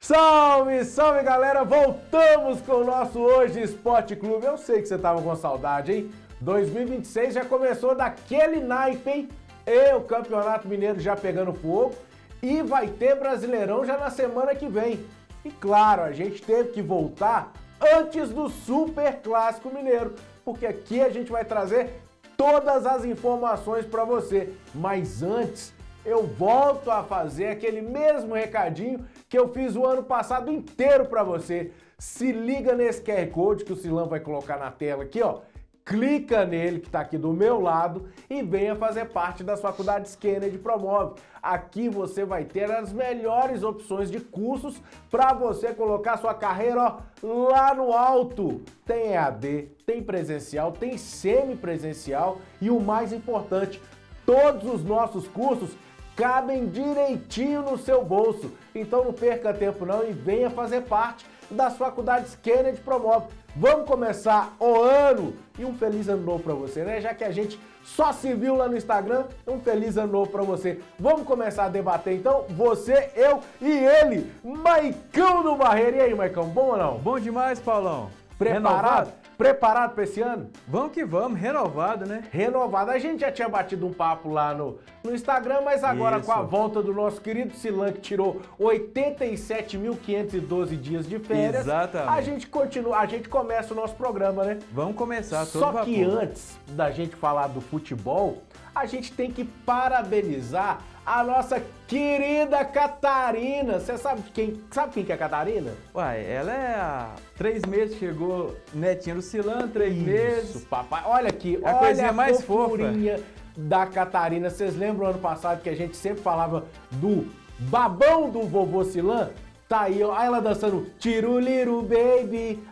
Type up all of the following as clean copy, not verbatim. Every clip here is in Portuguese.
Salve, salve galera, voltamos com o nosso Hoje Esporte Clube. Eu sei que você tava com saudade, hein? 2026 já começou daquele naipe, hein? E o Campeonato Mineiro já pegando fogo e vai ter Brasileirão já na semana que vem. E claro, a gente teve que voltar antes do Super Clássico Mineiro, porque aqui a gente vai trazer todas as informações para você. Mas antes, eu volto a fazer aquele mesmo recadinho que eu fiz o ano passado inteiro para você. Se liga nesse QR Code que o Silan vai colocar na tela aqui, ó. Clica nele que está aqui do meu lado e venha fazer parte das faculdades Kennedy Promove. Aqui você vai ter as melhores opções de cursos para você colocar sua carreira lá no alto. Tem EAD, tem presencial, tem semipresencial e o mais importante, todos os nossos cursos cabem direitinho no seu bolso. Então não perca tempo não e venha fazer parte das faculdades Kennedy Promove. Vamos começar o ano e um feliz ano novo para você, né? Já que a gente só se viu lá no Instagram, um feliz ano novo para você. Vamos começar a debater então, você, eu e ele, Maicão do Barreiro. E aí, Maicão, bom ou não? Bom demais, Paulão. Preparado? Preparado para esse ano? Vamos que vamos, renovado, né? Renovado. A gente já tinha batido um papo lá no Instagram, mas agora Isso. com a volta do nosso querido Silan, que tirou 87.512 dias de férias, Exatamente. a gente continua, a gente começa o nosso programa, né? Vamos começar todo Só vapor. que antes da gente falar do futebol, a gente tem que parabenizar a nossa querida Catarina. Você sabe quem que é a Catarina? Uai, ela é há 3 meses, chegou netinha do Silan, 3 meses. Papai. Olha aqui, A olha coisinha a mais fofurinha da Catarina. Vocês lembram ano passado que a gente sempre falava do babão do vovô Silan? Tá aí, ó, ela dançando Tiruliru Baby.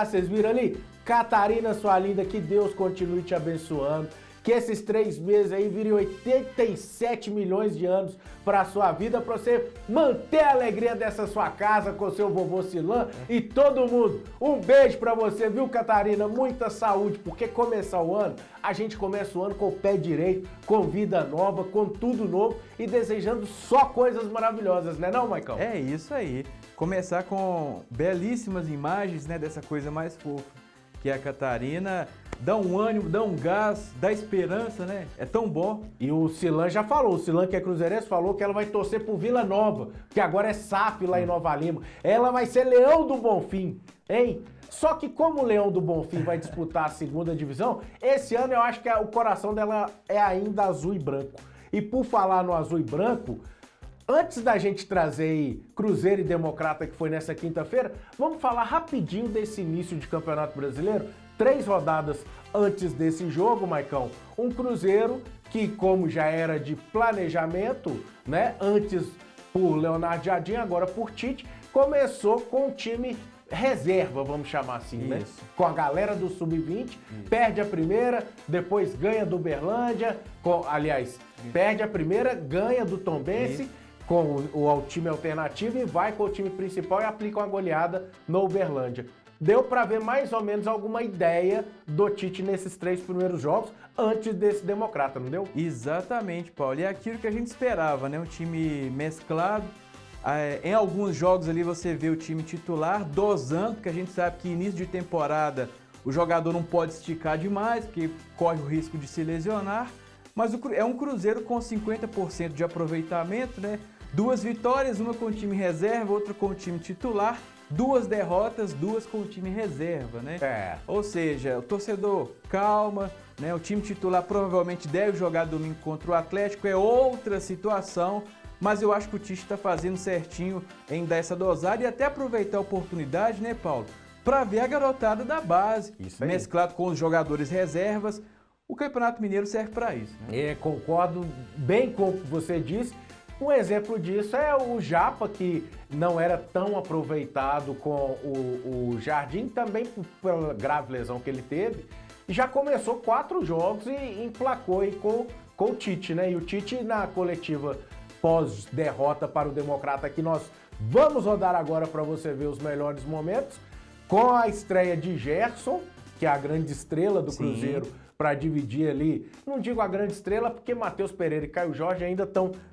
Vocês viram ali? Catarina, sua linda, que Deus continue te abençoando. Que esses 3 meses aí virem 87 milhões de anos para sua vida, para você manter a alegria dessa sua casa com seu vovô Silan e todo mundo. Um beijo para você, viu, Catarina? Muita saúde, porque começar o ano, a gente começa o ano com o pé direito, com vida nova, com tudo novo e desejando só coisas maravilhosas, né não, Maicão? É isso aí. Começar com belíssimas imagens, né, dessa coisa mais fofa, que é a Catarina. Dá um ânimo, dá um gás, dá esperança, né? É tão bom. E o Silan já falou, o Silan que é cruzeirense falou que ela vai torcer pro Vila Nova, que agora é SAF lá em Nova Lima. Ela vai ser Leão do Bonfim, hein? Só que como o Leão do Bonfim vai disputar a segunda divisão, esse ano eu acho que o coração dela é ainda azul e branco. E por falar no azul e branco, antes da gente trazer aí Cruzeiro e Democrata, que foi nessa quinta-feira, vamos falar rapidinho desse início de Campeonato Brasileiro. 3 rodadas antes desse jogo, Maicão, um Cruzeiro que, como já era de planejamento, né, antes por Leonardo Jardim, agora por Tite, começou com um time reserva, vamos chamar assim, né? Com a galera do Sub-20, perde a primeira, depois ganha do Uberlândia, perde a primeira, ganha do Tombense, com o time alternativo e vai com o time principal e aplica uma goleada no Uberlândia. Deu para ver mais ou menos alguma ideia do Tite nesses 3 primeiros jogos antes desse Democrata, não deu? Exatamente, Paulo. E é aquilo que a gente esperava, né? Um time mesclado. Em alguns jogos ali você vê o time titular dosando, porque a gente sabe que início de temporada o jogador não pode esticar demais, porque corre o risco de se lesionar. Mas é um Cruzeiro com 50% de aproveitamento, né? 2 vitórias, uma com o time reserva, outra com o time titular. 2 derrotas, 2 com o time reserva, né? Ou seja, o torcedor calma, né? O time titular provavelmente deve jogar domingo contra o Atlético, é outra situação, mas eu acho que o Tite está fazendo certinho em dar essa dosada e até aproveitar a oportunidade, né, Paulo? Para ver a garotada da base, mesclado com os jogadores reservas. O Campeonato Mineiro serve para isso, né? Concordo bem com o que você disse. Um exemplo disso é o Japa, que não era tão aproveitado com o Jardim, também pela grave lesão que ele teve. Já começou 4 jogos e emplacou aí com o Tite, né? E o Tite, na coletiva pós-derrota para o Democrata, que nós vamos rodar agora para você ver os melhores momentos, com a estreia de Gerson, que é a grande estrela do Cruzeiro para dividir ali, não digo a grande estrela, porque Matheus Pereira e Caio Jorge ainda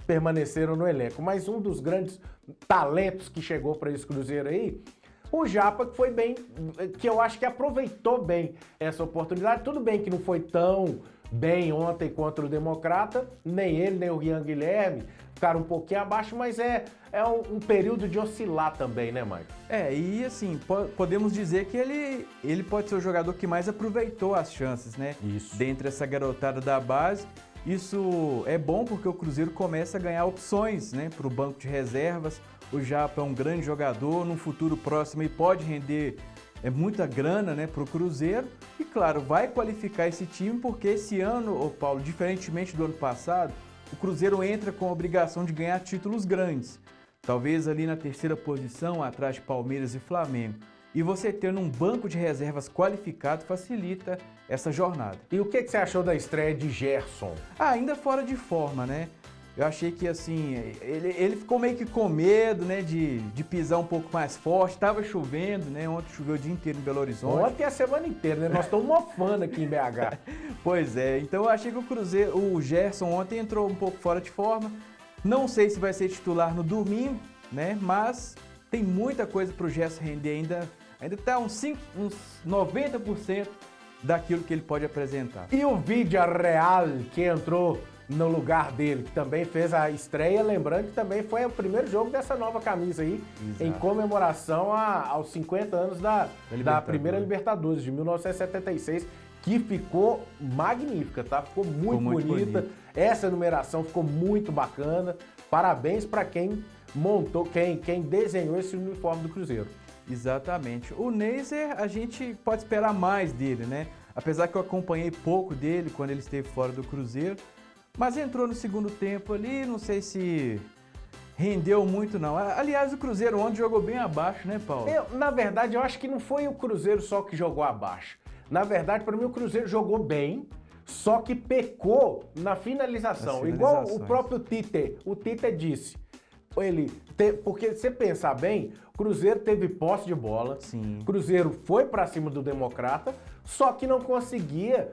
permaneceram no elenco, mas um dos grandes talentos que chegou para esse Cruzeiro aí, o Japa, que foi bem, que eu acho que aproveitou bem essa oportunidade. Tudo bem que não foi tão bem ontem contra o Democrata, nem ele, nem o Rian Guilherme ficaram um pouquinho abaixo, mas é um período de oscilar também, né, Maicon? E assim, podemos dizer que ele pode ser o jogador que mais aproveitou as chances, né? Isso. Dentre essa garotada da base. Isso é bom porque o Cruzeiro começa a ganhar opções, né, para o banco de reservas. O Japa é um grande jogador, num futuro próximo e pode render muita grana, né, para o Cruzeiro. E claro, vai qualificar esse time porque esse ano, Paulo, diferentemente do ano passado, o Cruzeiro entra com a obrigação de ganhar títulos grandes. Talvez ali na terceira posição, atrás de Palmeiras e Flamengo. E você tendo um banco de reservas qualificado facilita essa jornada. E o que você achou da estreia de Gerson? Ainda fora de forma, né? Eu achei que, assim, ele ficou meio que com medo, né, de pisar um pouco mais forte. Tava chovendo, né? Ontem choveu o dia inteiro em Belo Horizonte. Ontem a semana inteira, né? Nós estamos mofando aqui em BH. Pois é. Então eu achei que o Gerson ontem entrou um pouco fora de forma. Não sei se vai ser titular no domingo, né? Mas tem muita coisa pro Gerson render ainda. Ainda tá uns 90% daquilo que ele pode apresentar. E o Villarreal, que entrou no lugar dele, que também fez a estreia, lembrando que também foi o primeiro jogo dessa nova camisa aí, exato, em comemoração aos 50 anos da primeira Libertadores, de 1976, que ficou magnífica, tá? Ficou muito bonita. Essa numeração ficou muito bacana. Parabéns para quem montou, quem desenhou esse uniforme do Cruzeiro. Exatamente. O Neiser, a gente pode esperar mais dele, né? Apesar que eu acompanhei pouco dele quando ele esteve fora do Cruzeiro, mas entrou no segundo tempo ali, não sei se rendeu muito não. Aliás, o Cruzeiro ontem jogou bem abaixo, né, Paulo? Na verdade, eu acho que não foi o Cruzeiro só que jogou abaixo. Na verdade, para mim, o Cruzeiro jogou bem, só que pecou na finalização. Igual o próprio Tite. O Tite disse, porque você pensar bem, o Cruzeiro teve posse de bola, sim, o Cruzeiro foi para cima do Democrata, só que não conseguia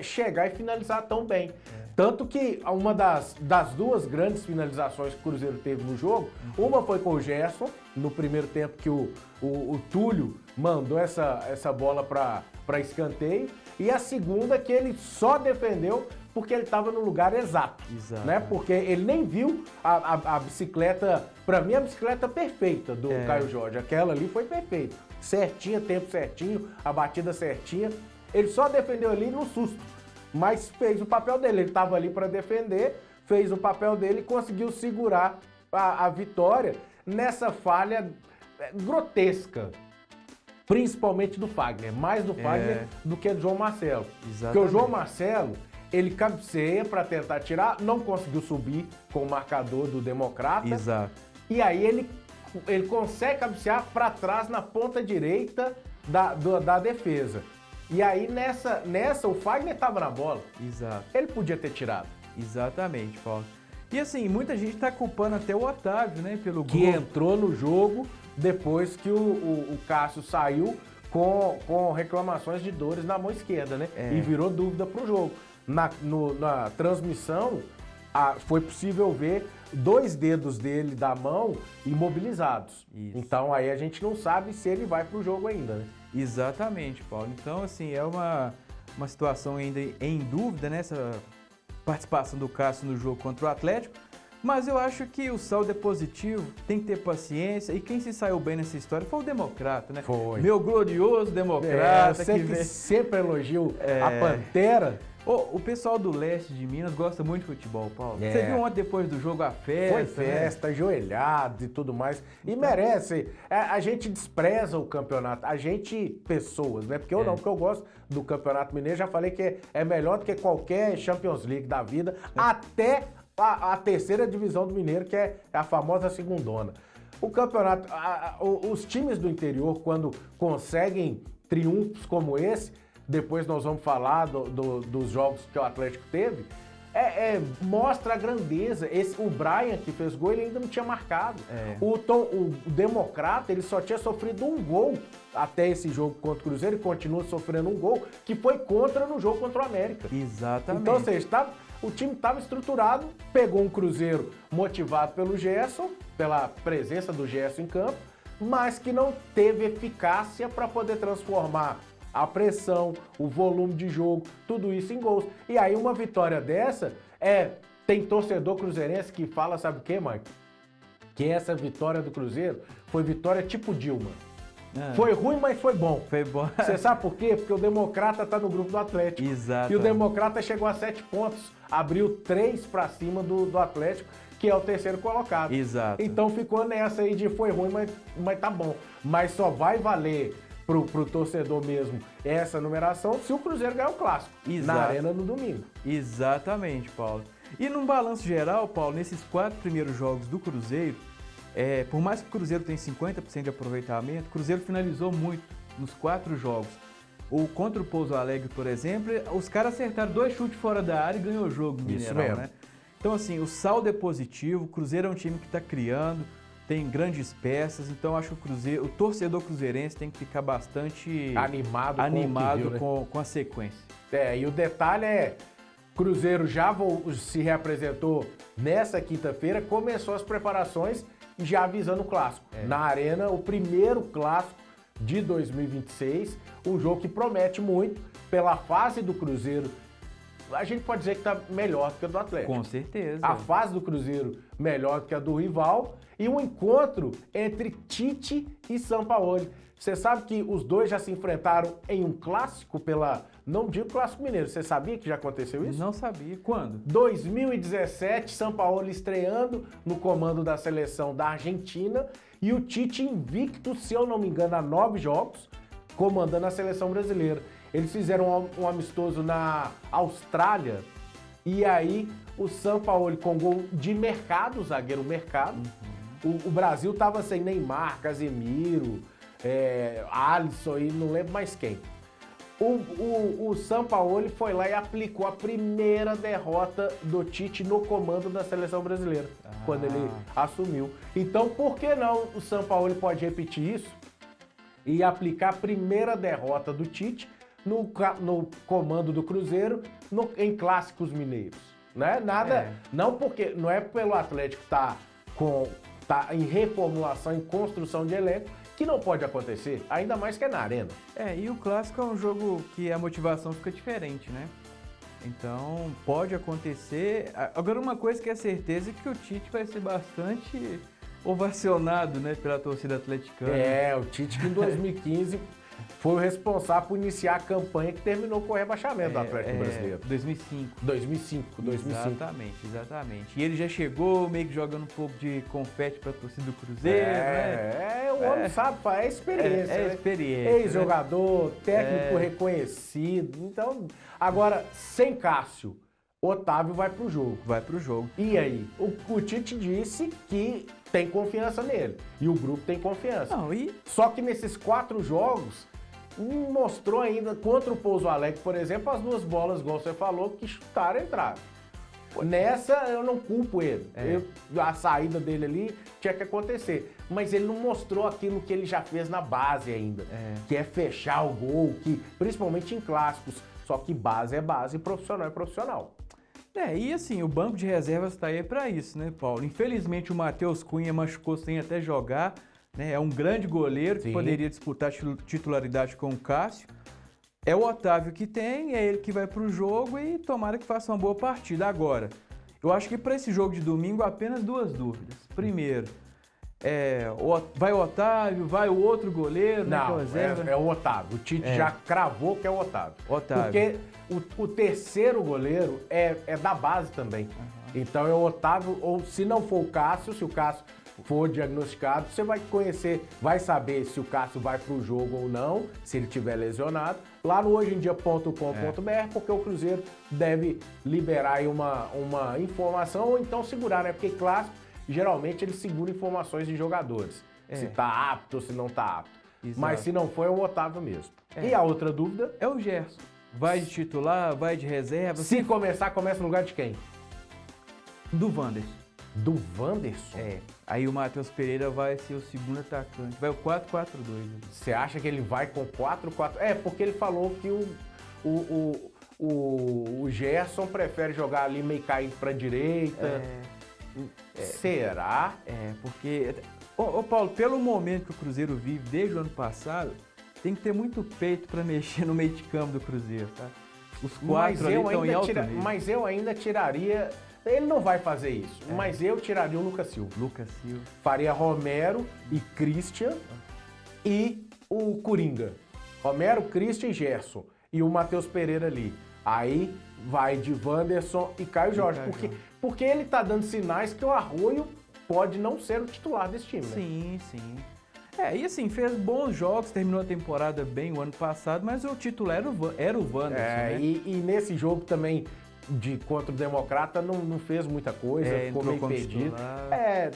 chegar e finalizar tão bem. Tanto que uma das duas grandes finalizações que o Cruzeiro teve no jogo, uma foi com o Gerson, no primeiro tempo que o Túlio mandou essa bola para escanteio, e a segunda que ele só defendeu porque ele estava no lugar exato, né? Porque ele nem viu a bicicleta, para mim a bicicleta perfeita do Caio Jorge, aquela ali foi perfeita, certinha, tempo certinho, a batida certinha, ele só defendeu ali no susto, mas fez o papel dele, ele estava ali para defender, fez o papel dele e conseguiu segurar a vitória nessa falha grotesca, principalmente do Fagner, mais do Fagner do que do João Marcelo. Exatamente. Porque o João Marcelo, ele cabeceia para tentar tirar, não conseguiu subir com o marcador do Democrata. Exato. E aí ele consegue cabecear para trás na ponta direita da defesa. E aí nessa o Fagner estava na bola. Exato. Ele podia ter tirado. Exatamente, Paulo. E assim, muita gente está culpando até o Otávio, né, pelo que gol. Entrou no jogo depois que o Cássio saiu com reclamações de dores na mão esquerda, né? E virou dúvida para o jogo. Na transmissão, foi possível ver 2 dedos dele da mão imobilizados. Isso. Então aí a gente não sabe se ele vai para o jogo ainda, né? Exatamente, Paulo. Então, assim, é uma situação ainda em dúvida, né? Essa participação do Cássio no jogo contra o Atlético. Mas eu acho que o saldo é positivo, tem que ter paciência. E quem se saiu bem nessa história foi o Democrata, né? Foi. Meu glorioso Democrata. Você que sempre elogiou a Pantera. O pessoal do leste de Minas gosta muito de futebol, Paulo. Você viu ontem, depois do jogo, a festa? Foi festa, ajoelhado e tudo mais. E merece. A gente despreza o campeonato. A gente, pessoas, né? Porque eu não, porque eu gosto do Campeonato Mineiro. Já falei que é melhor do que qualquer Champions League da vida. Até a terceira divisão do Mineiro, que é a famosa segundona. O campeonato, os times do interior, quando conseguem triunfos como esse, depois nós vamos falar dos jogos que o Atlético teve, mostra a grandeza. O Brian, que fez gol, ele ainda não tinha marcado. O Democrata, ele só tinha sofrido um gol até esse jogo contra o Cruzeiro, e continua sofrendo um gol, que foi contra no jogo contra o América. Exatamente. Então, ou seja, o time estava estruturado, pegou um Cruzeiro motivado pelo Gerson, pela presença do Gerson em campo, mas que não teve eficácia para poder transformar a pressão, o volume de jogo, tudo isso em gols. E aí uma vitória dessa tem torcedor cruzeirense que fala, sabe o quê, Mike? Que essa vitória do Cruzeiro foi vitória tipo Dilma. Foi ruim, mas foi bom. Foi bom. Você sabe por quê? Porque o Democrata tá no grupo do Atlético. Exato. E o Democrata chegou a 7 pontos, abriu 3 para cima do Atlético, que é o terceiro colocado. Exato. Então ficou nessa aí de foi ruim, mas tá bom. Mas só vai valer pro torcedor mesmo essa numeração se o Cruzeiro ganhar o clássico. Exato. Na Arena no domingo. Exatamente, Paulo. E num balanço geral, Paulo, nesses 4 primeiros jogos do Cruzeiro, por mais que o Cruzeiro tenha 50% de aproveitamento, o Cruzeiro finalizou muito nos 4 jogos. Contra o Pouso Alegre, por exemplo, os caras acertaram 2 chutes fora da área e ganhou o jogo no Isso Mineirão, mesmo. né? Então, assim, o saldo é positivo, o Cruzeiro é um time que está criando, tem grandes peças, então acho que o torcedor cruzeirense tem que ficar bastante Animado com a sequência. E o detalhe Cruzeiro já se reapresentou nessa quinta-feira, começou as preparações já avisando o clássico. Na Arena, o primeiro clássico de 2026, um jogo que promete muito pela fase do Cruzeiro. A gente pode dizer que está melhor do que a do Atlético. Com certeza. A fase do Cruzeiro melhor do que a do rival e um encontro entre Tite e Sampaoli. Você sabe que os dois já se enfrentaram em um clássico não digo clássico mineiro, você sabia que já aconteceu isso? Não sabia. Quando? 2017, Sampaoli estreando no comando da seleção da Argentina e o Tite invicto, se eu não me engano, a 9 jogos, comandando a seleção brasileira. Eles fizeram um amistoso na Austrália e aí o Sampaoli com gol de Mercado, o zagueiro Mercado. O Brasil estava sem Neymar, Casemiro, Alisson e não lembro mais quem. O Sampaoli foi lá e aplicou a primeira derrota do Tite no comando da seleção brasileira, quando ele assumiu. Então, por que não o Sampaoli pode repetir isso e aplicar a primeira derrota do Tite no comando do Cruzeiro em clássicos mineiros? Né? Não é pelo Atlético tá em reformulação, em construção de elenco, que não pode acontecer, ainda mais que é na Arena. E o clássico é um jogo que a motivação fica diferente, né? Então, pode acontecer. Agora, uma coisa que é certeza é que o Tite vai ser bastante ovacionado, né, pela torcida atleticana. O Tite que em 2015 foi o responsável por iniciar a campanha que terminou com o rebaixamento do Atlético Brasileiro. 2005. Exatamente. E ele já chegou meio que jogando um pouco de confete para a torcida do Cruzeiro, né? O homem sabe, é experiência. Experiência. Ex-jogador, técnico reconhecido. Então, agora, sem Cássio, Otávio vai pro jogo. E aí? O Tite disse que tem confiança nele. E o grupo tem confiança. Só que nesses 4 jogos, mostrou ainda, contra o Pouso Alegre, por exemplo, as 2 bolas, igual você falou, que chutaram e entraram. Nessa, eu não culpo ele. A saída dele ali tinha que acontecer. Mas ele não mostrou aquilo que ele já fez na base ainda. Que é fechar o gol, principalmente em clássicos. Só que base é base e profissional é profissional. E assim, o banco de reservas está aí para isso, né, Paulo? Infelizmente o Matheus Cunha machucou sem até jogar, né? É um grande goleiro que poderia disputar titularidade com o Cássio. É o Otávio que tem, é ele que vai para o jogo e tomara que faça uma boa partida. Agora, eu acho que para esse jogo de domingo apenas 2 dúvidas. Primeiro, vai o Otávio, vai o outro goleiro? Não, é o Otávio. O Tite já cravou que é o Otávio. Porque o terceiro goleiro é da base também. Então é o Otávio, ou se não for o Cássio, se o Cássio for diagnosticado, você vai saber se o Cássio vai para o jogo ou não, se ele estiver lesionado, lá no hojeemdia.com.br, porque o Cruzeiro deve liberar aí uma informação, ou então segurar, né? Porque clássico, geralmente ele segura informações de jogadores, se tá apto ou se não tá apto. Exato. Mas se não for, é o Otávio mesmo. E a outra dúvida? É o Gerson. Vai de titular, vai de reserva. Se começa no lugar de quem? Do Wanderson. Do Wanderson? É. Aí o Matheus Pereira vai ser o segundo atacante. Vai o 4-4-2. Você acha que ele vai com 4-4? É, porque ele falou que o Gerson prefere jogar ali meio caído pra direita. Será? É, porque... Ô Paulo, pelo momento que o Cruzeiro vive desde o ano passado, tem que ter muito peito pra mexer no meio de campo do Cruzeiro, tá? Os quatro ali estão em alto nível. Mas eu ainda tiraria... Ele não vai fazer isso, mas eu tiraria o Lucas Silva. Lucas Silva. Faria Romero e Christian e o Coringa. Romero, Christian e Gerson. E o Matheus Pereira ali. Aí vai de Wanderson e Caio Jorge. Porque ele tá dando sinais que o Arroio pode não ser o titular desse time, né? Sim, sim. E assim, fez bons jogos, terminou a temporada bem o ano passado, mas o titular era o Wanderson, né? E nesse jogo também contra o Democrata não fez muita coisa, ficou meio perdido.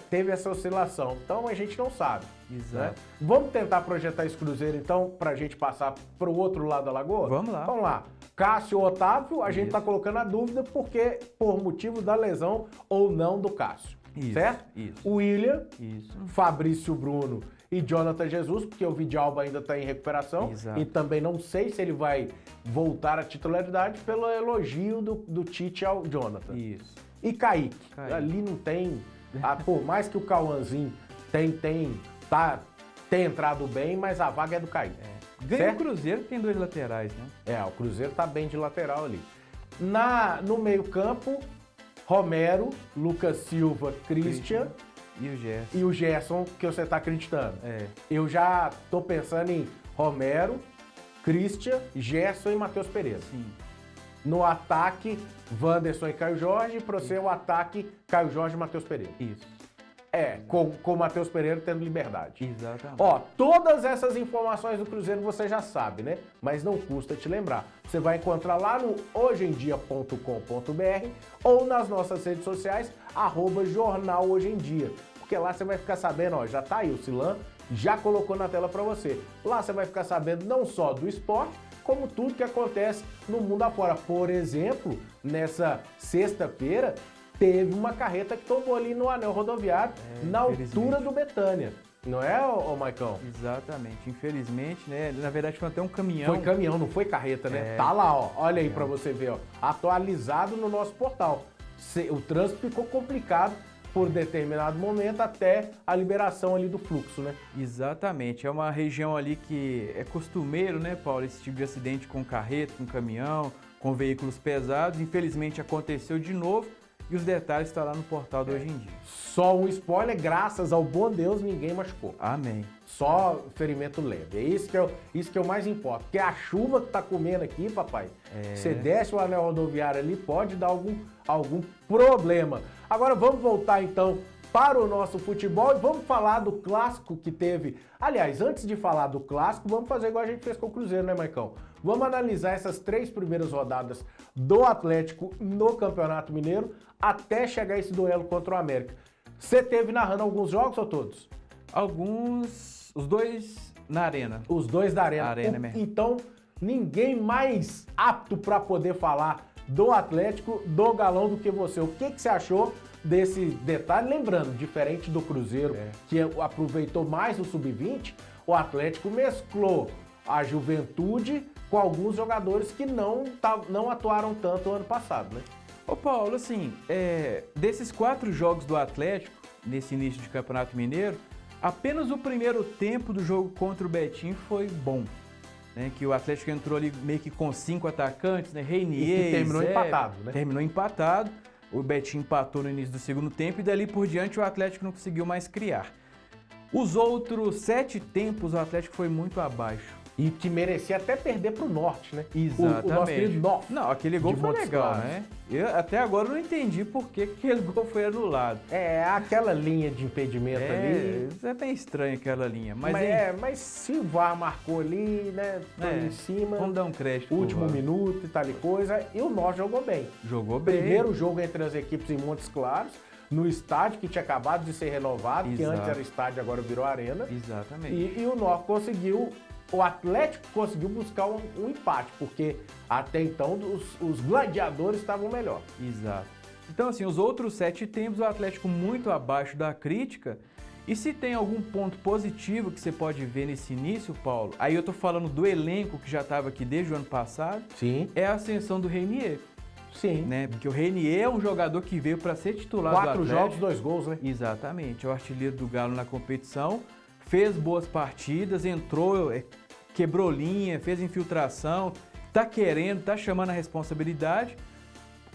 Teve essa oscilação. Então a gente não sabe. Exato. Né? Vamos tentar projetar esse Cruzeiro então pra gente passar pro outro lado da lagoa? Vamos lá. Vamos lá. Cássio Otávio, a gente tá colocando a dúvida porque por motivo da lesão ou não do Cássio. Isso, certo? isso. William, Isso. Fabrício Bruno e Jonathan Jesus, porque o Vidalba ainda está em recuperação. Exato. E também não sei se ele vai voltar à titularidade pelo elogio do Tite ao Jonathan. Isso. E Kaique. Ali não tem... por mais que o Cauãzinho tenha entrado bem, mas a vaga é do Kaique. Ganha o Cruzeiro, tem dois laterais, né? O Cruzeiro tá bem de lateral ali. No meio campo, Romero, Lucas Silva, Christian e o Gerson, que você tá acreditando. Eu já tô pensando em Romero, Christian, Gerson e Matheus Pereira. Sim. No ataque, Wanderson e Caio Jorge. Para você, o ataque, Caio Jorge e Matheus Pereira. Isso. Com o Matheus Pereira tendo liberdade. Exatamente. Todas essas informações do Cruzeiro você já sabe, né? Mas não custa te lembrar. Você vai encontrar lá no hojeemdia.com.br ou nas nossas redes sociais, @Jornal Hoje em Dia. Porque lá você vai ficar sabendo, já tá aí o Silan, já colocou na tela para você. Lá você vai ficar sabendo não só do esporte, como tudo que acontece no mundo afora. Por exemplo, nessa sexta-feira, teve uma carreta que tombou ali no anel rodoviário, na altura do Betânia. Não é, Maicão? Exatamente. Infelizmente, né? Na verdade, foi até um caminhão. Foi caminhão, não foi carreta, né? Tá lá, olha aí pra você ver, atualizado no nosso portal. O trânsito ficou complicado por determinado momento até a liberação ali do fluxo, né? Exatamente. É uma região ali que é costumeiro, né, Paulo? Esse tipo de acidente com carreta, com caminhão, com veículos pesados. Infelizmente, aconteceu de novo. E os detalhes estão lá no portal do Hoje em Dia. Só um spoiler, graças ao bom Deus, ninguém machucou. Amém. Só ferimento leve. É isso que eu mais importo. Porque a chuva que tá comendo aqui, papai, você desce o anel rodoviário ali, pode dar algum problema. Agora vamos voltar então para o nosso futebol e vamos falar do clássico que teve. Aliás, antes de falar do clássico, vamos fazer igual a gente fez com o Cruzeiro, né, Maicão? Vamos analisar essas 3 primeiras rodadas do Atlético no Campeonato Mineiro até chegar esse duelo contra o América. Você teve narrando alguns jogos ou todos? Alguns, os dois na Arena. Os dois da Arena. Arena mesmo. Então, ninguém mais apto para poder falar do Atlético, do Galão, do que você. O que você achou desse detalhe? Lembrando, diferente do Cruzeiro, que aproveitou mais o Sub-20, o Atlético mesclou a juventude com alguns jogadores que não atuaram tanto ano passado, né? Ô Paulo, assim, desses 4 jogos do Atlético, nesse início de Campeonato Mineiro, apenas o primeiro tempo do jogo contra o Betim foi bom. Né? Que o Atlético entrou ali meio que com 5 atacantes, né? Reinier, e terminou empatado, né? Terminou empatado. O Betim empatou no início do segundo tempo e dali por diante o Atlético não conseguiu mais criar. Os outros 7 tempos o Atlético foi muito abaixo. E que merecia até perder pro Norte, né? Exatamente. O nosso querido Norte. Não, aquele gol foi legal, né? Eu até agora não entendi por que aquele gol foi anulado. Aquela linha de impedimento ali. É bem estranho aquela linha. Mas se o VAR marcou ali, né? Em cima. Vamos dar um crédito. Último minuto e tal e coisa. E o Norte jogou bem. Jogou bem. Primeiro jogo entre as equipes em Montes Claros, no estádio que tinha acabado de ser renovado, que antes era estádio, agora virou arena. Exatamente. E o Norte conseguiu o Atlético conseguiu buscar um empate, porque até então os gladiadores estavam melhor. Exato. Então, assim, os outros 7 tempos, o Atlético muito abaixo da crítica. E se tem algum ponto positivo que você pode ver nesse início, Paulo, aí eu tô falando do elenco que já estava aqui desde o ano passado, Sim. é a ascensão do Reinier. Sim. Né? Porque o Reinier é um jogador que veio para ser titular do Atlético. 4 jogos, 2 gols, né? Exatamente. É o artilheiro do Galo na competição, fez boas partidas, entrou, quebrou linha, fez infiltração, tá querendo, tá chamando a responsabilidade.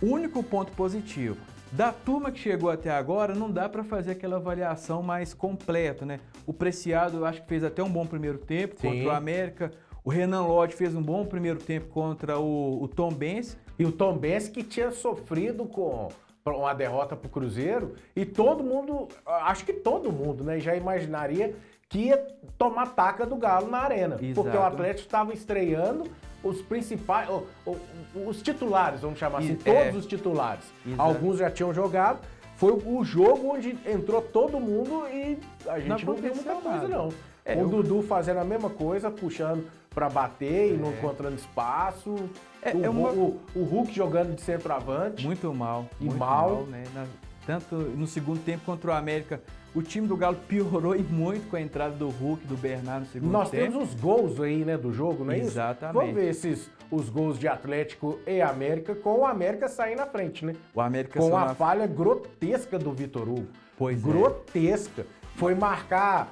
Único ponto positivo. Da turma que chegou até agora, não dá para fazer aquela avaliação mais completa, né? O Preciado, eu acho que fez até um bom primeiro tempo contra o América. O Renan Lodge fez um bom primeiro tempo contra o Tombense. E o Tombense que tinha sofrido com uma derrota para o Cruzeiro. E todo mundo, acho que todo mundo, né, já imaginaria que ia tomar taca do Galo na arena. Exato. Porque o Atlético estava estreando os principais, os titulares, vamos chamar assim, todos os titulares. Exato. Alguns já tinham jogado. Foi o jogo onde entrou todo mundo e a gente não viu muita coisa, não. O Dudu fazendo a mesma coisa, puxando para bater e não encontrando espaço. O Hulk jogando de centroavante. Muito mal. E muito mal. Né? Tanto no segundo tempo contra o América, o time do Galo piorou e muito com a entrada do Hulk, do Bernardo no segundo tempo. Nós temos os gols aí, né, do jogo, não é isso? Exatamente. Vamos ver os gols de Atlético e América, com o América sair na frente, né? O América com a falha grotesca do Vitor Hugo. Pois grotesca. Foi marcar,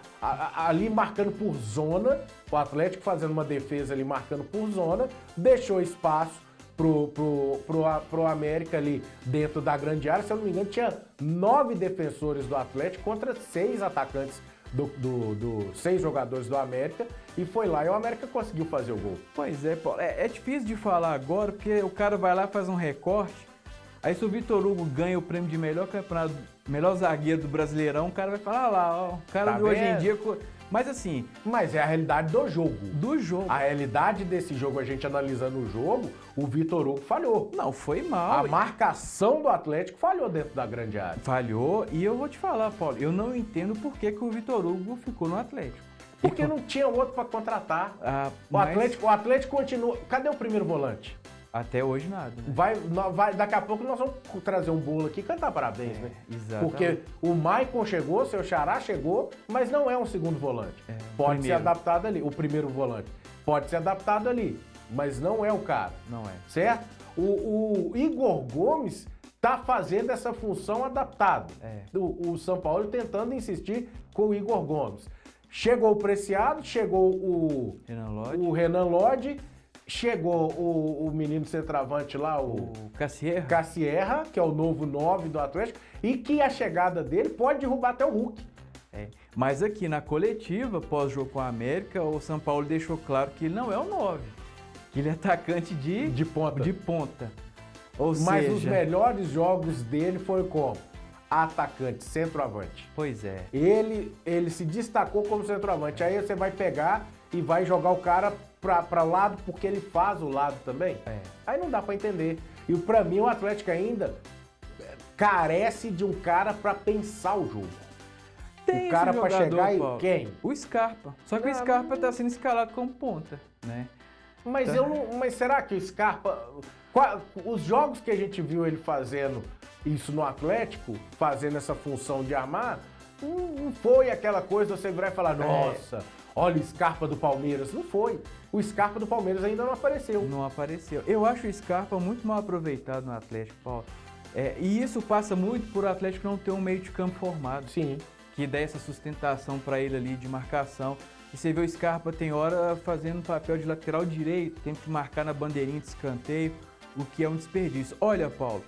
ali marcando por zona, o Atlético fazendo uma defesa ali marcando por zona, deixou espaço pro América ali dentro da grande área. Se eu não me engano, tinha 9 defensores do Atlético contra 6 atacantes, 6 jogadores do América, e foi lá e o América conseguiu fazer o gol. Pois é, Paulo. É difícil de falar agora, porque o cara vai lá e faz um recorte. Aí se o Vitor Hugo ganha o prêmio de melhor campeonato, melhor zagueiro do Brasileirão, o cara vai falar, lá, ó, o cara de hoje em dia... Mas assim... Mas é a realidade do jogo. Do jogo. A realidade desse jogo, a gente analisando o jogo, o Vitor Hugo falhou. Não, foi mal. A marcação do Atlético falhou dentro da grande área. Falhou, e eu vou te falar, Paulo, eu não entendo por que o Vitor Hugo ficou no Atlético. Porque não tinha outro para contratar. O Atlético continua... Cadê o primeiro volante? Até hoje nada. Né? Daqui a pouco nós vamos trazer um bolo aqui e cantar parabéns, né? Exato. Porque o Maicon chegou, seu Xará chegou, mas não é um segundo volante. Pode ser adaptado ali, o primeiro volante. Pode ser adaptado ali, mas não é o cara. Não é. Certo? O Igor Gomes tá fazendo essa função adaptada. O São Paulo tentando insistir com o Igor Gomes. Chegou o Preciado, chegou o Renan Lodge, chegou o menino centroavante lá, o Cassierra, que é o novo 9 do Atlético, e que a chegada dele pode derrubar até o Hulk. Mas aqui na coletiva, pós-jogo com a América, o São Paulo deixou claro que ele não é o 9, que ele é atacante de ponta. Mas os melhores jogos dele foi como? Atacante, centroavante. Pois é. Ele se destacou como centroavante. Aí você vai pegar e vai jogar o cara para lado porque ele faz o lado também. Aí não dá para entender. E para mim o Atlético ainda carece de um cara para pensar o jogo. Tem o cara para chegar Paulo, quem? O Scarpa. Só que o Scarpa tá sendo escalado como ponta, né? Mas mas será que o Scarpa, os jogos que a gente viu ele fazendo isso no Atlético, fazendo essa função de armar, não foi aquela coisa de você virar e falar, nossa, olha o Scarpa do Palmeiras. Não foi. O Scarpa do Palmeiras ainda não apareceu. Não apareceu. Eu acho o Scarpa muito mal aproveitado no Atlético, Paulo. E isso passa muito por o Atlético não ter um meio de campo formado. Sim. Que dá essa sustentação para ele ali de marcação. E você vê o Scarpa tem hora fazendo papel de lateral direito, tem que marcar na bandeirinha de escanteio, o que é um desperdício. Olha, Paulo,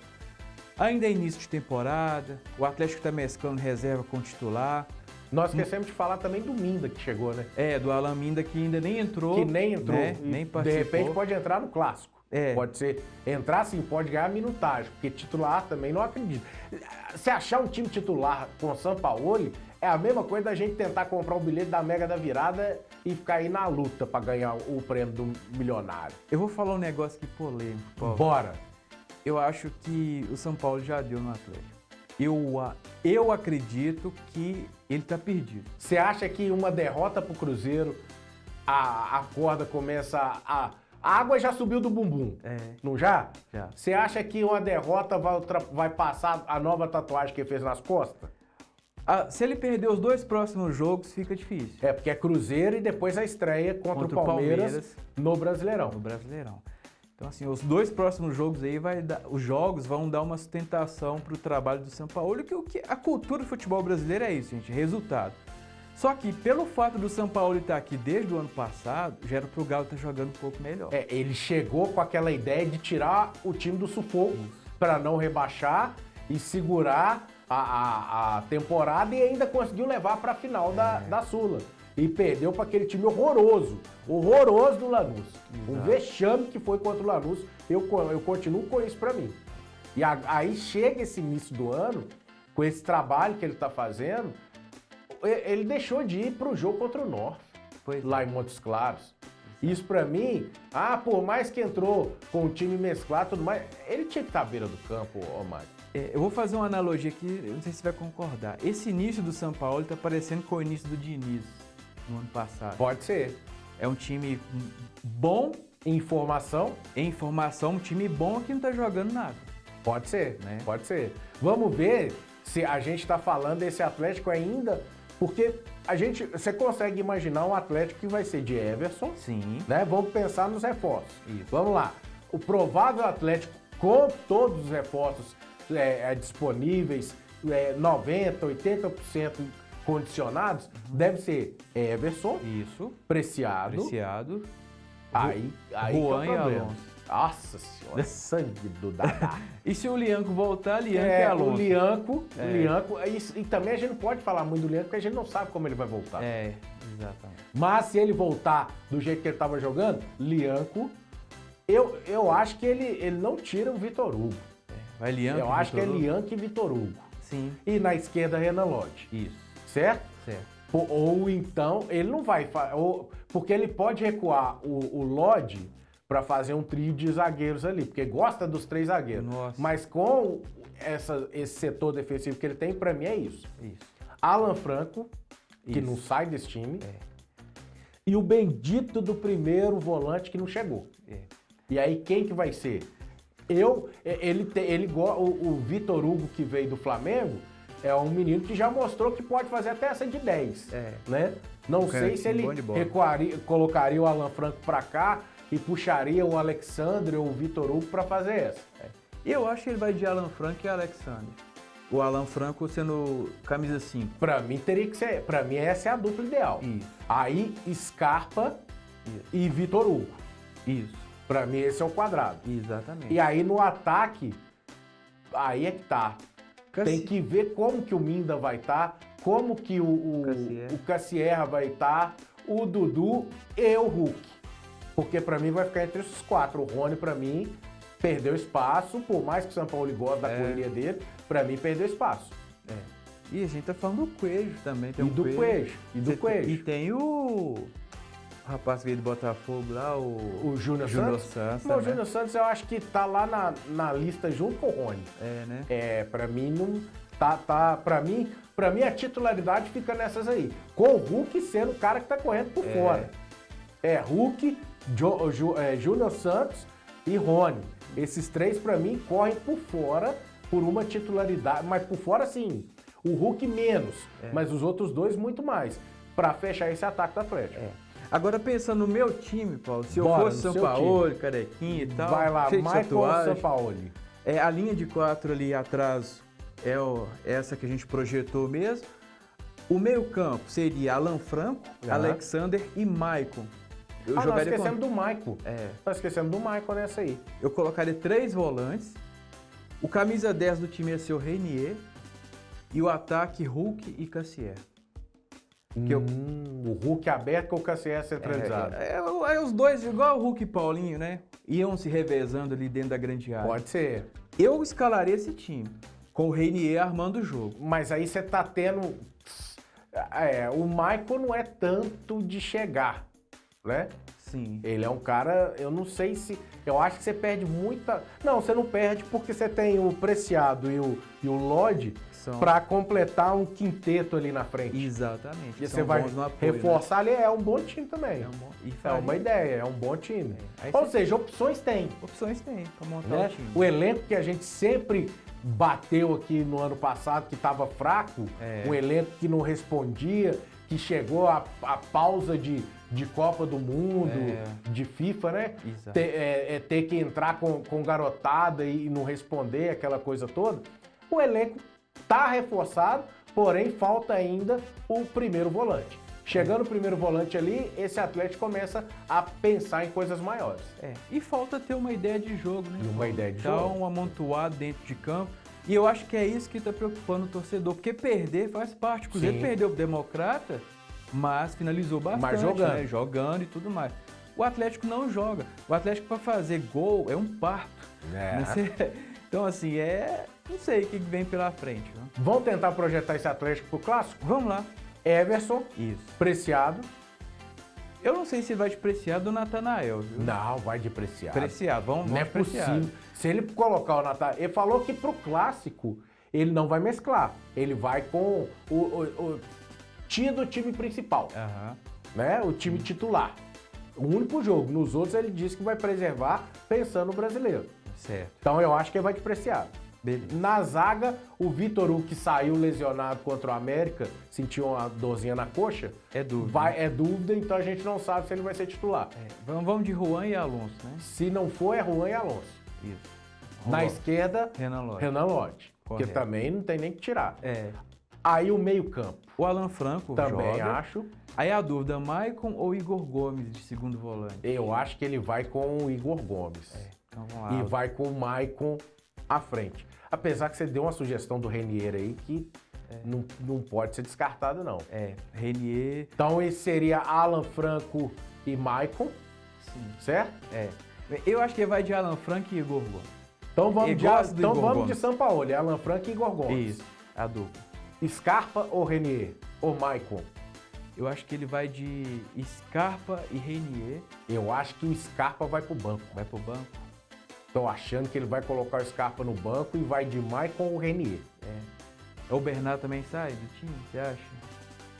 ainda é início de temporada, o Atlético está mesclando reserva com titular. Nós esquecemos de falar também do Minda que chegou, né? Do Alan Minda que ainda nem entrou. Que nem entrou. Né? Nem participou. De repente pode entrar no clássico. Pode ser. Entrar sim, pode ganhar minutagem, porque titular também não acredito. Se achar um time titular com o Sampaoli, é a mesma coisa da gente tentar comprar um bilhete da Mega da Virada e ficar aí na luta para ganhar o prêmio do milionário. Eu vou falar um negócio aqui polêmico, Paulo. Bora! Eu acho que o São Paulo já deu no Atlético. Eu acredito que ele tá perdido. Você acha que uma derrota pro Cruzeiro a corda começa a água já subiu do bumbum, não já? Já. Você acha que uma derrota vai passar a nova tatuagem que ele fez nas costas? Se ele perder os 2 próximos jogos, fica difícil. Porque é Cruzeiro e depois a estreia contra o Palmeiras no Brasileirão. No Brasileirão. Então, assim, os 2 próximos jogos aí, os jogos vão dar uma sustentação para o trabalho do São Paulo, que a cultura do futebol brasileiro é isso, gente, resultado. Só que, pelo fato do São Paulo estar aqui desde o ano passado, já era pro Galo estar jogando um pouco melhor. Ele chegou com aquela ideia de tirar o time do sufoco para não rebaixar e segurar a temporada e ainda conseguiu levar para a final da Sula. E perdeu para aquele time horroroso do Lanús. Exato. Um vexame que foi contra o Lanús, eu continuo com isso para mim. E aí chega esse início do ano, com esse trabalho que ele está fazendo, ele deixou de ir para o jogo contra o Norte, lá em Montes Claros. Isso para mim, por mais que entrou com o time mesclado e tudo mais, ele tinha que estar à beira do campo, Mário. Eu vou fazer uma analogia aqui, eu não sei se você vai concordar. Esse início do São Paulo está parecendo com o início do Diniz, no ano passado. Pode ser. É um time bom em formação, um time bom que não está jogando nada. Pode ser, né? Pode ser. Vamos ver se a gente está falando desse Atlético ainda, porque você consegue imaginar um Atlético que vai ser de Everson. Sim. Né? Vamos pensar nos reforços. Isso. Vamos lá. O provável Atlético com todos os reforços disponíveis, 90%, 80% condicionados, deve ser Everson, isso, Preciado, aí Juan e Alonso. Nossa senhora, sangue do Dadá. E se o Lianco voltar, Lianco e Alonso. O Lianco, e também a gente não pode falar muito do Lianco, porque a gente não sabe como ele vai voltar. Exatamente. Mas se ele voltar do jeito que ele estava jogando, Lianco, eu acho que ele não tira o Vitor Hugo. Vai Lianco. Eu acho que é Lianco e Vitor Hugo. Sim. E na esquerda, Renan Lodge. Isso. Certo? Certo. Ou então, ele não vai... Porque ele pode recuar o Lodge para fazer um trio de zagueiros ali, porque gosta dos 3 zagueiros. Nossa. Mas com esse setor defensivo que ele tem, para mim é isso. Alan Franco, que não sai desse time. E o bendito do primeiro volante que não chegou. E aí, quem que vai ser? O Vitor Hugo, que veio do Flamengo, é um menino que já mostrou que pode fazer até essa de 10, né? Não sei se ele colocaria o Alan Franco para cá e puxaria o Alexandre ou o Vitor Hugo para fazer essa. Eu acho que ele vai de Alan Franco e Alexandre. O Alan Franco sendo camisa 5. Para mim teria que ser, para mim essa é a dupla ideal. Isso. Aí Scarpa e Vitor Hugo. Isso. Pra mim, esse é o quadrado. Exatamente. E aí, no ataque, aí é que tá. Tem que ver como que o Minda vai estar, como que o Cassierra vai estar, o Dudu e o Hulk. Porque pra mim vai ficar entre esses 4. O Rony, pra mim, perdeu espaço, por mais que o São Paulo goste da correria dele, pra mim perdeu espaço. E a gente tá falando do Coelho também. Tem do Coelho. E tem o rapaz que veio do Botafogo lá, o Júnior Santos. Não, o Júnior Santos eu acho que tá lá na lista junto com o Rony. Né? Pra mim não... Pra mim a titularidade fica nessas aí. Com o Hulk sendo o cara que tá correndo por fora. Hulk, Júnior Santos e Rony. Esses 3 pra mim correm por fora por uma titularidade, mas por fora sim. O Hulk menos, mas os outros 2 muito mais. Pra fechar esse ataque do Atlético. Agora, pensando no meu time, Paulo, se eu fosse São Paulo, Carequinha e tal... Vai lá, Michael São Paulo. A linha de 4 ali atrás é essa que a gente projetou mesmo. O meio-campo seria Alan Franco, Alexander e Maicon. Nós esquecemos do Maicon. Nós esquecemos do Maicon nessa aí. Eu colocaria 3 volantes. O camisa 10 do time ia ser o Reinier. E o ataque, Hulk e Cassier. O Hulk aberto com o Cassier centralizado. Os 2, igual o Hulk e Paulinho, né? Iam se revezando ali dentro da grande área. Pode ser. Eu escalaria esse time, com o Reinier armando o jogo. Mas aí você tá tendo... o Michael não é tanto de chegar, né? Sim. Ele é um cara, eu não sei se... Eu acho que você perde muita... Não, você não perde porque você tem o Preciado e o Lodge para completar um quinteto ali na frente. Exatamente. E você vai apoio, reforçar, né? Ali, é um bom time também. É uma ideia, é um bom time. É. Ou seja, opções tem. Opções tem para montar Né? o time. O elenco que a gente sempre bateu aqui no ano passado, que estava fraco, um elenco que não respondia, que chegou a pausa de Copa do Mundo, de FIFA, né? Ter que entrar com garotada e não responder, aquela coisa toda. O elenco tá reforçado, porém falta ainda o primeiro volante. Chegando o primeiro volante ali, esse Atlético começa a pensar em coisas maiores. E falta ter uma ideia de jogo, né? Uma ideia de jogo. jogo. Um amontoado dentro de campo. E eu acho que é isso que está preocupando o torcedor, porque perder faz parte. O Cruzeiro perdeu o Democrata, mas finalizou bastante, mas jogando. Né? Jogando e tudo mais. O Atlético não joga. O Atlético, para fazer gol, é um parto. Então, assim, não sei o que vem pela frente. Né? Vamos tentar projetar esse Atlético pro Clássico? Vamos lá. Everson, Preciado. Eu não sei se vai de Preciado ou Natanael, viu? Não, vai de Preciado. Preciado, vamos não é possível. Se ele colocar o Natanael... Ele falou que pro Clássico ele não vai mesclar. Ele vai com o tido time principal. Né? O time titular. O único jogo. Nos outros ele disse que vai preservar pensando no brasileiro. Certo. Então eu acho que ele vai de Preciado. Beleza. Na zaga, o Vitor Hugo, que saiu lesionado contra o América, sentiu uma dorzinha na coxa. É dúvida. É dúvida, então a gente não sabe se ele vai ser titular. Vamos de Juan e Alonso, né? Se não for, é Juan e Alonso. Isso. Na esquerda, Renan Lodge. Porque também não tem nem que tirar. É. Aí o meio-campo. O Alan Franco também joga. acho. Aí a dúvida, Maicon ou Igor Gomes de segundo volante? Eu acho que ele vai com o Igor Gomes. Então vamos lá. E vai com o Maicon à frente. Apesar que você deu uma sugestão do Renier aí que não pode ser descartado, não. Renier. Então esse seria Alan Franco e Maicon. Sim. Certo? Eu acho que vai de Alan Franco e Igor Gomes. Então vamos de Sampaoli, Alan Franco e Igor Gomes. Isso, a dupla. Scarpa ou Renier? Ou Maicon? Eu acho que ele vai de Scarpa e Renier. Eu acho que o Scarpa vai pro banco. Vai pro banco? Tô achando que ele vai colocar o Scarpa no banco e vai de Maicon ou Renier. O Bernardo também sai do time, você acha?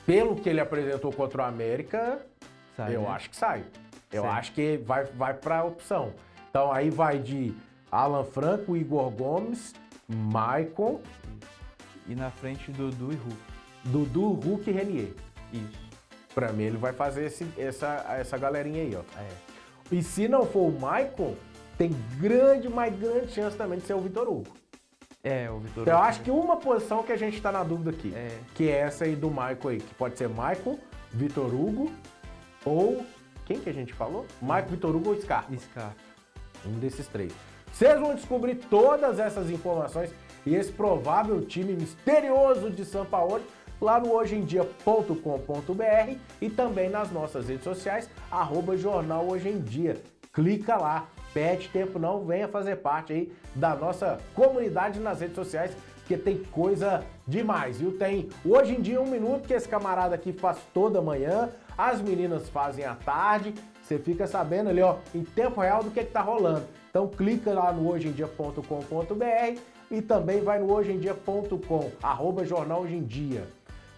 Pelo que ele apresentou contra o América, eu acho que sai. Eu acho que vai pra opção. Então aí vai de Alan Franco, Igor Gomes, Maicon. E na frente Dudu e Hulk. Dudu, Hulk e Renier. Isso. Pra mim ele vai fazer essa galerinha aí, ó. E se não for o Maicon, tem mais grande chance também de ser o Vitor Hugo. O Vitor Hugo. Eu acho que uma posição que a gente tá na dúvida aqui, que é essa aí do Maicon aí, que pode ser Maicon, Vitor Hugo ou... Quem que a gente falou? Maicon, Vitor Hugo ou Scarpa? Scarpa. Um desses três. Vocês vão descobrir todas essas informações e esse provável time misterioso de Sampaoli lá no hojemdia.com.br e também nas nossas redes sociais, @Jornal Hoje em Dia. Clica lá, perde tempo não, venha fazer parte aí da nossa comunidade nas redes sociais, porque tem coisa demais, viu? Tem Hoje em Dia 1 Minuto, que esse camarada aqui faz toda manhã, as meninas fazem à tarde, você fica sabendo ali, ó, em tempo real do que tá rolando. Então clica lá no hojemdia.com.br e também vai no hojemdia.com, @Jornal Hoje em Dia.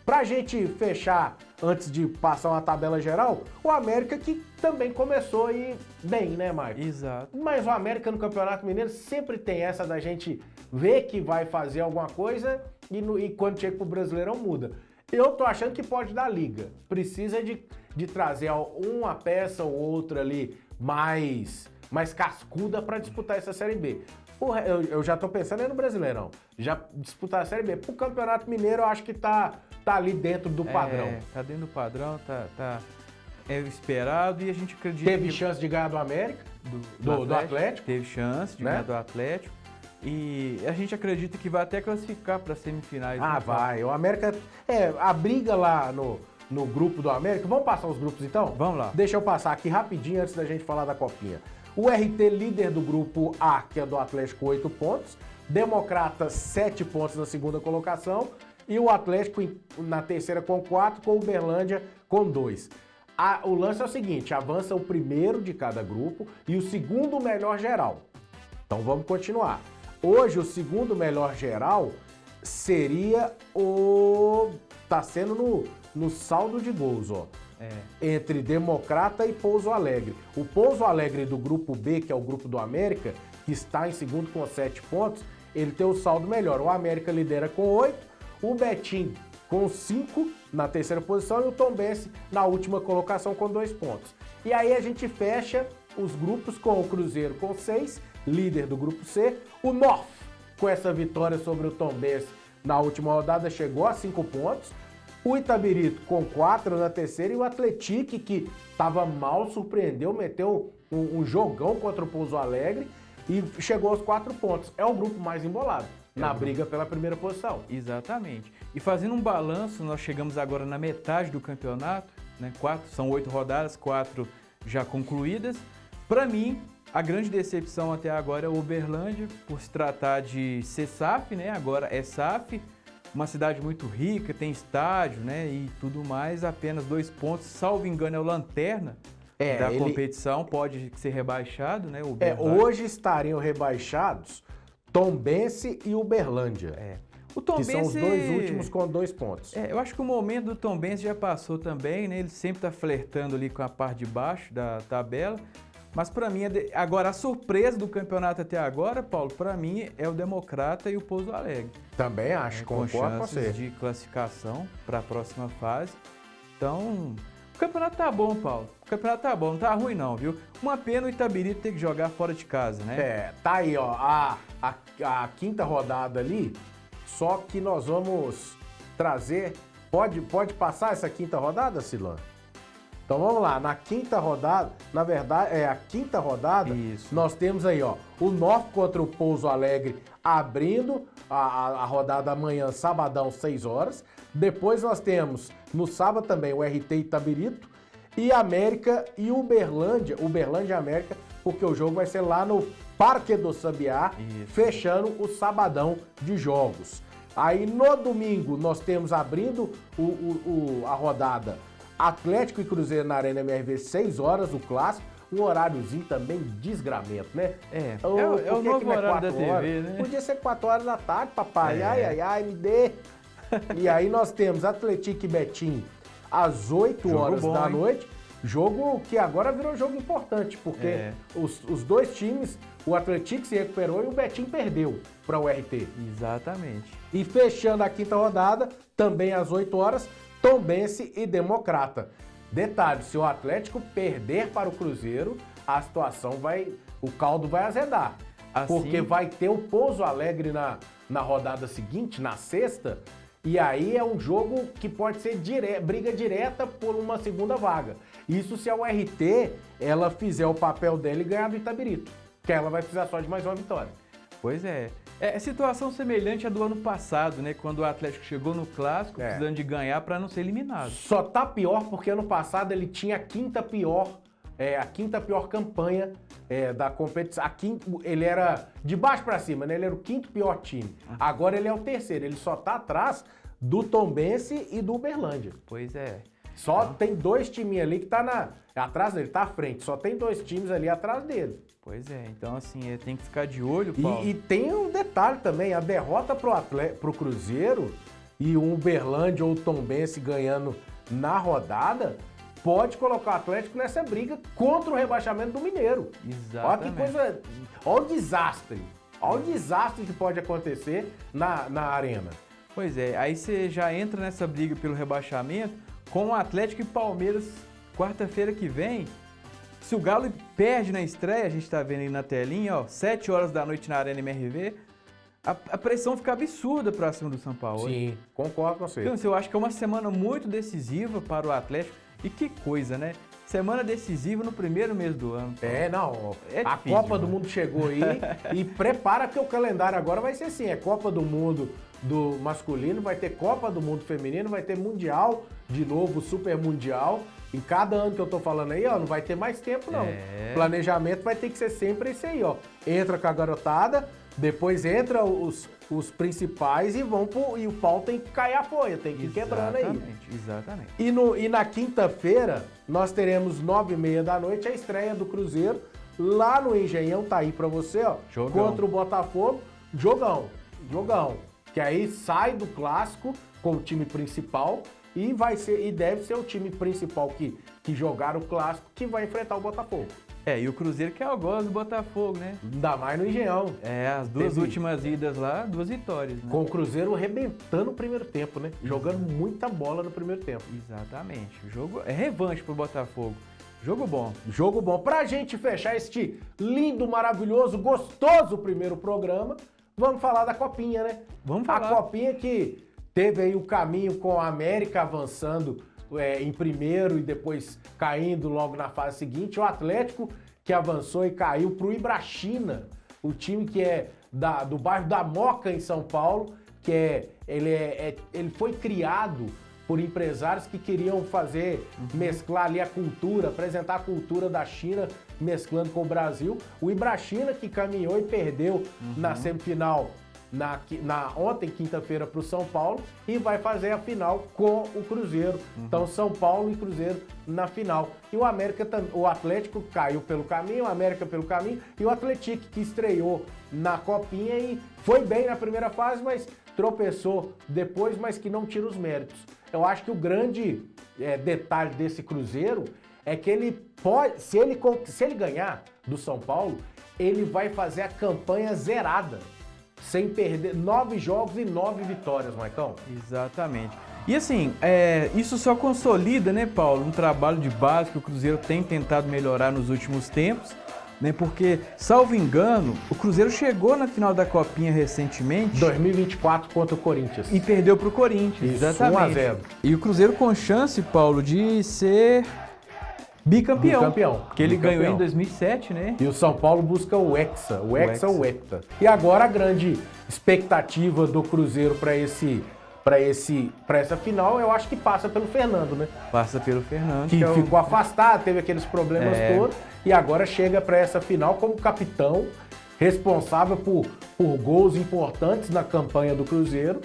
Pra gente fechar, antes de passar uma tabela geral, o América que também começou aí bem, né, Maicon? Exato. Mas o América no Campeonato Mineiro sempre tem essa da gente ver que vai fazer alguma coisa e quando chega pro Brasileirão muda. Eu tô achando que pode dar liga. Precisa de trazer uma peça ou outra ali mais cascuda para disputar essa Série B. Eu já tô pensando no Brasileirão. Já disputar a Série B. Pro Campeonato Mineiro eu acho que tá ali dentro do padrão. Tá dentro do padrão, tá esperado e a gente acredita Teve chance de ganhar do América, do Atlético. Teve chance de ganhar do Atlético. E a gente acredita que vai até classificar para semifinais. Vai. O América... a briga lá no grupo do América... Vamos passar os grupos então? Vamos lá. Deixa eu passar aqui rapidinho antes da gente falar da Copinha. O RT líder do grupo A, que é do Atlético, 8 pontos. Democrata, 7 pontos na segunda colocação. E o Atlético na terceira com 4, com o Uberlândia com 2. O lance é o seguinte, avança o primeiro de cada grupo e o segundo melhor geral. Então vamos continuar. Hoje o segundo melhor geral seria tá sendo no saldo de gols, ó. Entre Democrata e Pouso Alegre. O Pouso Alegre do grupo B, que é o grupo do América, que está em segundo com 7 pontos, ele tem o saldo melhor. O América lidera com 8, o Betim com 5 na terceira posição e o Tombense na última colocação com 2 pontos. E aí a gente fecha os grupos com o Cruzeiro com 6, líder do grupo C. O North, com essa vitória sobre o Tombense na última rodada, chegou a 5 pontos. O Itabirito com 4 na terceira e o Atlético, que estava mal, surpreendeu, meteu um jogão contra o Pouso Alegre e chegou aos 4 pontos. É o grupo mais embolado na briga pela primeira posição. Exatamente. E fazendo um balanço, nós chegamos agora na metade do campeonato, né? São 8 rodadas, 4 já concluídas. Para mim, a grande decepção até agora é o Uberlândia, por se tratar de ser SAF, né? Agora é SAF, uma cidade muito rica, tem estádio, né? E tudo mais, apenas 2 pontos, salvo engano é o lanterna da competição, pode ser rebaixado, né? Hoje estariam rebaixados Tombense e Uberlândia. O Tombense, que são os 2 últimos com 2 pontos. Eu acho que o momento do Tombense já passou também, né? Ele sempre está flertando ali com a parte de baixo da tabela. Mas para mim, agora a surpresa do campeonato até agora, Paulo, para mim é o Democrata e o Pouso Alegre. Também acho, concordo com você. De classificação para a próxima fase. Então, o campeonato tá bom, Paulo. O campeonato tá bom, não tá ruim não, viu? Uma pena o Itabirito ter que jogar fora de casa, né? Tá aí, ó, a quinta rodada ali, só que nós vamos trazer... Pode passar essa quinta rodada, Silan? Então vamos lá, na quinta rodada, na verdade, a quinta rodada, Isso. Nós temos aí, ó, o Norte contra o Pouso Alegre abrindo a rodada amanhã, sabadão, 6 horas. Depois nós temos, no sábado também, o RT Itabirito e América e Uberlândia e América, porque o jogo vai ser lá no Parque do Sabiá, fechando o sabadão de jogos. Aí no domingo nós temos abrindo a rodada Atlético e Cruzeiro na Arena MRV, 6 horas, o clássico. Um horáriozinho também desgramento, né? É o novo horário da TV, né? Podia ser 4 horas da tarde, papai. É. Ai, me dê. E aí nós temos Atlético e Betim às 8 horas da noite. Jogo que agora virou jogo importante, porque os dois times, o Atlético se recuperou e o Betim perdeu para o RT. Exatamente. E fechando a quinta rodada, também às 8 horas, Tombense e Democrata. Detalhe, se o Atlético perder para o Cruzeiro, a situação o caldo vai azedar. Assim, porque vai ter o Pouso Alegre na rodada seguinte, na sexta, e aí é um jogo que pode ser briga direta por uma segunda vaga. Isso se a URT ela fizer o papel dela e ganhar do Itabirito, que ela vai precisar só de mais uma vitória. Pois é. É situação semelhante à do ano passado, né? Quando o Atlético chegou no Clássico, precisando de ganhar para não ser eliminado. Só tá pior porque ano passado ele tinha a quinta pior campanha da competição. Ele era de baixo para cima, né? Ele era o quinto pior time. Agora ele é o terceiro. Ele só tá atrás do Tombense e do Uberlândia. Pois é. Só tem 2 timinhos ali que tá atrás dele, tá à frente. Só tem 2 times ali atrás dele. Pois é, então assim, tem que ficar de olho, Paulo. E tem um detalhe também, a derrota pro Cruzeiro e o Uberlândia ou o Tombense ganhando na rodada, pode colocar o Atlético nessa briga contra o rebaixamento do Mineiro. Exatamente. Olha que coisa, olha o desastre. Olha o desastre que pode acontecer na arena. Pois é, aí você já entra nessa briga pelo rebaixamento com o Atlético e Palmeiras quarta-feira que vem. Se o Galo perde na estreia, a gente tá vendo aí na telinha, ó, 7 horas da noite na Arena MRV, a pressão fica absurda pra cima do São Paulo. Sim, concordo com você. Então, eu acho que é uma semana muito decisiva para o Atlético. E que coisa, né? Semana decisiva no primeiro mês do ano. A Copa do Mundo chegou aí e prepara que o calendário agora vai ser assim, Copa do Mundo do masculino, vai ter Copa do Mundo feminino, vai ter Mundial, de novo, Super Mundial. E cada ano que eu tô falando aí, ó, não vai ter mais tempo, não. Planejamento vai ter que ser sempre esse aí, ó. Entra com a garotada, Depois entra os principais e e o pau tem que cair a folha, tem que ir quebrando aí. Exatamente. E na quinta-feira, nós teremos 9h30 da noite a estreia do Cruzeiro lá no Engenhão, tá aí pra você, ó. Jogão. Contra o Botafogo. Jogão. Que aí sai do clássico com o time principal e deve ser o time principal que jogar o clássico que vai enfrentar o Botafogo. E o Cruzeiro que é o gosto do Botafogo, né? Ainda mais no Engenhão. As duas últimas idas lá, 2 vitórias, né? Com o Cruzeiro arrebentando o primeiro tempo, né? Jogando muita bola no primeiro tempo. Exatamente. O jogo é revanche pro Botafogo. Jogo bom. Jogo bom. Pra gente fechar este lindo, maravilhoso, gostoso primeiro programa, vamos falar da Copinha, né? Vamos falar. A Copinha que teve aí o caminho com a América avançando em primeiro e depois caindo logo na fase seguinte. O Atlético que avançou e caiu pro Ibrachina, o time que é do bairro da Moca, em São Paulo, que ele foi criado por empresários que queriam mesclar ali a cultura, apresentar a cultura da China, mesclando com o Brasil. O Ibrachina que caminhou e perdeu na semifinal ontem, quinta-feira, para o São Paulo, e vai fazer a final com o Cruzeiro. Então, São Paulo e Cruzeiro na final. E o Atlético caiu pelo caminho, o América pelo caminho, e o Atlético que estreou na Copinha e foi bem na primeira fase, mas tropeçou depois, mas que não tira os méritos. Eu acho que o grande detalhe desse Cruzeiro é que ele pode, se ele ganhar do São Paulo, ele vai fazer a campanha zerada, sem perder 9 jogos e 9 vitórias, Maicon. Exatamente. E assim, isso só consolida, né, Paulo, um trabalho de base que o Cruzeiro tem tentado melhorar nos últimos tempos, né, porque, salvo engano, o Cruzeiro chegou na final da Copinha recentemente. 2024 contra o Corinthians. E perdeu pro Corinthians, isso, exatamente. 1-0. E o Cruzeiro com chance, Paulo, de ser bicampeão. Porque ele ganhou em 2007, né? E o São Paulo busca o Hexa, o Hecta. E agora a grande expectativa do Cruzeiro para essa final, eu acho que passa pelo Fernando, né? Passa pelo Fernando. Que ficou afastado, teve aqueles problemas todos, e agora chega para essa final como capitão, responsável por gols importantes na campanha do Cruzeiro.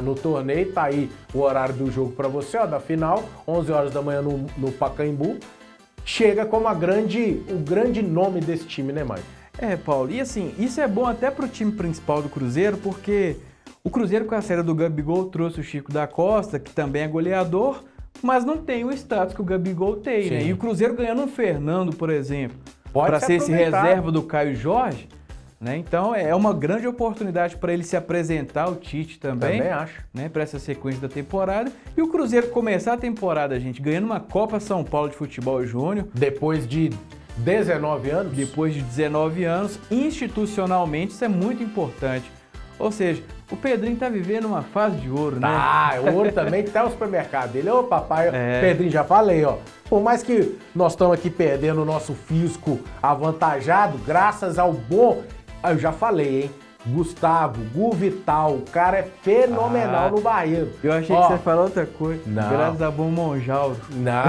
No torneio, tá aí o horário do jogo para você, ó, da final, 11 horas da manhã no Pacaembu. Chega como o grande nome desse time, né, Maicon? Paulo, e assim, isso é bom até pro time principal do Cruzeiro, porque o Cruzeiro com a série do Gabigol trouxe o Chico da Costa, que também é goleador, mas não tem o status que o Gabigol tem, né? E o Cruzeiro ganhando um Fernando, por exemplo, para ser esse reserva do Caio Jorge, né? Então é uma grande oportunidade para ele se apresentar ao Tite também. Também acho. Né? Para essa sequência da temporada. E o Cruzeiro começar a temporada, gente, ganhando uma Copa São Paulo de Futebol Júnior. Depois de 19 anos? Depois de 19 anos, institucionalmente, isso é muito importante. Ou seja, o Pedrinho tá vivendo uma fase de ouro, né? Ouro também tá no supermercado dele. Ô, papai, Pedrinho, já falei, ó. Por mais que nós estamos aqui perdendo o nosso físico avantajado, graças ao bom... Eu já falei, hein? Gustavo, Gu Vital, o cara é fenomenal no barreiro. Eu achei que você falou outra coisa. Não. Graças a bom Monjaldo. Não,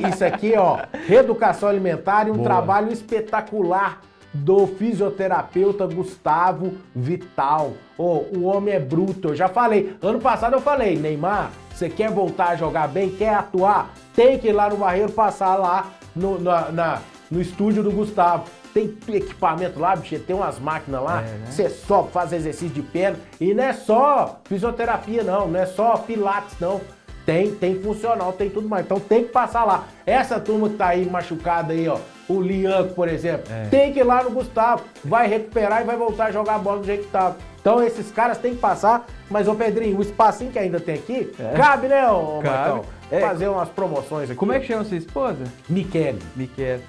isso aqui, ó, reeducação alimentar e um trabalho espetacular do fisioterapeuta Gustavo Vital. O homem é bruto, eu já falei. Ano passado eu falei, Neymar, você quer voltar a jogar bem, quer atuar? Tem que ir lá no barreiro, passar lá no estúdio do Gustavo. Tem equipamento lá, bicho, tem umas máquinas lá, você só faz exercício de perna. E não é só fisioterapia, não é só pilates, não. Tem funcional, tem tudo mais. Então tem que passar lá. Essa turma que tá aí machucada aí, ó, o Lianco, por exemplo, tem que ir lá no Gustavo, vai recuperar e vai voltar a jogar a bola do jeito que tava. Então esses caras têm que passar, mas ô Pedrinho, o espacinho que ainda tem aqui, cabe, né, ô Marcão? Fazer umas promoções aqui. Como é que chama sua esposa? Michele.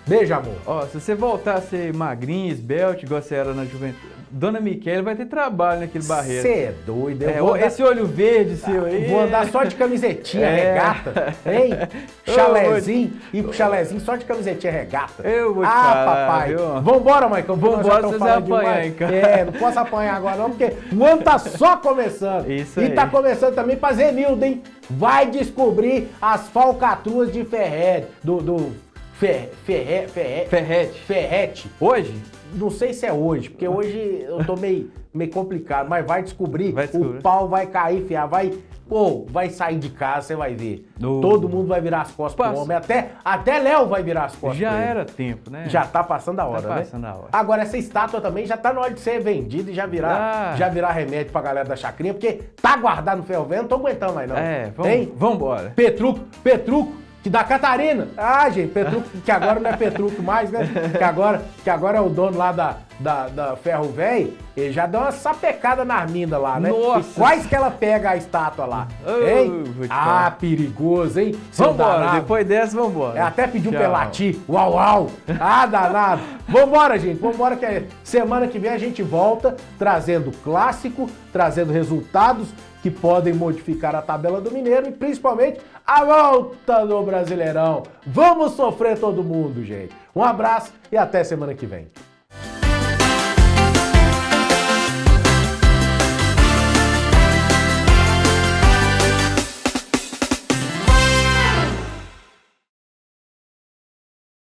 Beijo, amor. Ó, se você voltar a ser magrinha, esbelte, igual você era na juventude, Dona Michele vai ter trabalho naquele barreiro. Você é doido. Esse olho verde seu aí. Vou andar só de camisetinha, regata, hein? Chalézinho, ir pro chalézinho só de camisetinha, regata. Eu vou te falar, papai. Viu? Vambora, Maicon. Vambora, vocês vão apanhar, hein, cara. Não posso apanhar agora não, porque o ano tá só começando. Isso aí. E tá começando também pra Zenildo, hein? Vai descobrir as falcatruas de Ferrete. Ferrete. Hoje? não sei se é hoje, porque hoje eu tô meio complicado, mas vai descobrir, descobrir. O pau vai cair, fiar, vai sair de casa, você vai ver. No. Todo mundo vai virar as costas pro homem, até Léo vai virar as costas. Já pra ele. era tempo, né? Já tá passando a hora, Tá passando a hora. Agora, essa estátua também já tá na hora de ser vendida e já virar remédio pra galera da chacrinha, porque tá guardado no ferro velho, não tô aguentando mais não. Vambora. Petruco, que da Catarina. Ah, gente, Petruco, que agora não é Petruco mais, né? Que agora é o dono lá da Ferro Velho, ele já deu uma sapecada na Arminda lá, né? Nossa. E quais que ela pega a estátua lá? Hein? Ah, perigoso, hein? Vambora, depois dessa, vambora. Até pediu pra latir. Uau! Ah, danado. Vambora, gente. Vambora que semana que vem a gente volta trazendo clássico, trazendo resultados que podem modificar a tabela do Mineiro e principalmente a volta do Brasileirão. Vamos sofrer todo mundo, gente. Um abraço e até semana que vem.